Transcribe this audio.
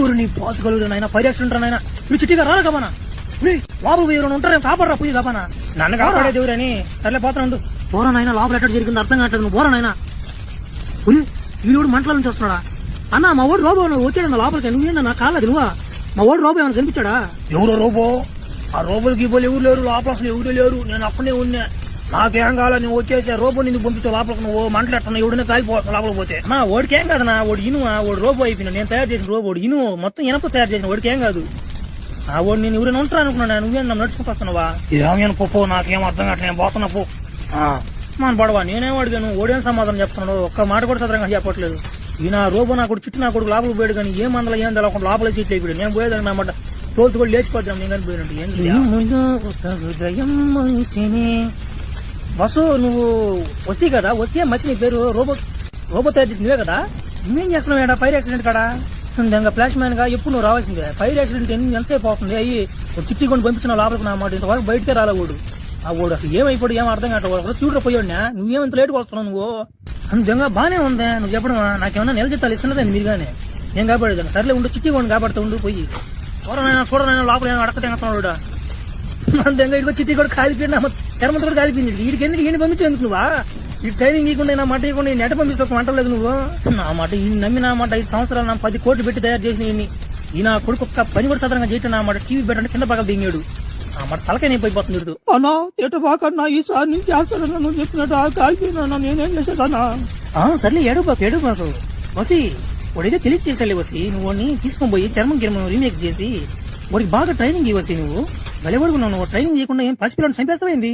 ఊరు నీ పాసుగలుగురు నాయన పరిరక్షణ ఉంటారు నాయన నువ్వు చిట్టిగా రాదు కబానా లోపల పోయి ఎవరైనా ఉంటారు కాపాడరా పోయి కబానా నన్ను కాపాడేది ఎవరని సర్లే పోతాను పోరా నాయన లోపల ఎట్లా జరిగింది అర్థం కావట్లేదు నువ్వు పోరా నాయన వీడు మంటల నుంచి వస్తున్నాడా అన్న మా ఓడు రోబో వచ్చాడన్న లోపలికి నువ్వేనా నా కాలేదు నువ్వా మా ఓడు రోబో ఏమైనా కనిపించాడా ఎవరో రోబో ఆ రోబోలు గీబోలు ఎవరు లేరు లోపల అసలు ఎవరు లేరు నేను అక్కడే ఉన్నా నాకేం కావాలా నువ్వు వచ్చేసా రోబో నిన్ను పంపించావు లోపలికి నువ్వు మంటలు ఎవడనే కాలిపోతా లోపలికి పోతే నా ఓడికేం కాదు నా ఓడి ఇనువా ఓడి రోబో అయిపోయినా నేను తయారు చేసిన రోబో ఇను మొత్తం ఇనప తయారు చేసిన ఓడికేం కాదు ఆ ఓడి నేను ఎవరైనా ఉంటాను అనుకున్నా నువ్వేం నడుచుకుంటూ వస్తున్నావా ఇదేమైనా పో నాకేం అర్థం కావట్లేదు నేను పోతున్నా పో మన పడవా నేనేం అడిగాను ఓడేం సమాధానం చెప్తున్నాడు ఒక్క మాట కూడా సదరంగా చెప్పట్లేదు ఈయన రోబో నా కొడుకు చుట్టూ నా కొడుకు లోపలికి పోయాడు కానీ ఏం మందల ఏం తెలకుండా లోపల సీట్లు అయిపోయాడు నేను పోయేదాన్ని అన్నమాట తోలుతు కూడా లేచిపోతాను నేను కనిపోయినట్టు బస్సు నువ్వు వస్తీ కదా వస్తే మసి నీ పేరు రోబో తయారు చేసి నువ్వే కదా నువ్వేం చేస్తున్నావు ఏడా ఫైర్ యాక్సిడెంట్ కాడా ఇంకా ఫ్లాష్ మ్యాన్ గా ఎప్పుడు నువ్వు రావాల్సిందే ఫైర్ యాక్సిడెంట్ ఎంతసేపు అవుతుంది అయ్యి చిట్టి కొని పంపించిన లోపలికి నా మాట ఇంతవరకు బయటకే రాలే ఓడు ఆ ఓడు అసలు ఏమైపోయాడు ఏం అర్థం కావట్లేదు చూడరా పోయాడునా నువ్వేమంత లేటుగా వస్తున్నావు నువ్వు అంతంగా బానే ఉంది నువ్వు చెప్పడం నాకేమన్నా నెల జీతాలు ఇస్తున్నది మీరు గానే నేను కాపాడేదాన్ని సర్లే ఉండు చిట్టి కొని కాపాడుతూ ఉండు పోయి చూడనైనా లోపల ఏమైనా అడక తెంగుతున్నాడు అంతంగా ఇదిగో చిట్టి కూడా కాలిపోయినా చర్మంతో కూడా కాలిపోయింది వీడికి ఎందుకు ఈయన పంపించేందుకు నువ్వా ఈ ట్రైనింగ్ ఇవ్వకుండా నా మాట ఇవ్వకుండా నెట పంపిస్తే వంటలేదు నువ్వు నా మాట ఈ నమ్మి నా మాట 5 సంవత్సరాలు నా 10 కోట్లు పెట్టి తయారు చేసిన ఈ నా కొడుకు ఒక్క పని కూడా సదరంగా చేయటం నా మాట టీవీ పెట్టండి కింద పగలు దిగాడు ఆ మాట తలకే నేను పోయిపోతుంది అన్నా ఎట బాకన్నా ఈసారి నుంచి చేస్తానన్నా నువ్వు చెప్పినట్టు కాలిపోయినా నేనేం చేసేదన్నా సర్లే ఏడుపాకు వసి వాడైతే తెలియచేసాలే వసి నువ్వు తీసుకొని పోయి చర్మం రీమేక్ చేసి వాడికి బాగా ట్రైనింగ్ ఇవ్వసి నువ్వు భలేవాడుకున్నావు నువ్వు ట్రైనింగ్ చేయకుండా ఏం పసిపిల్లని చంపేస్తావేంది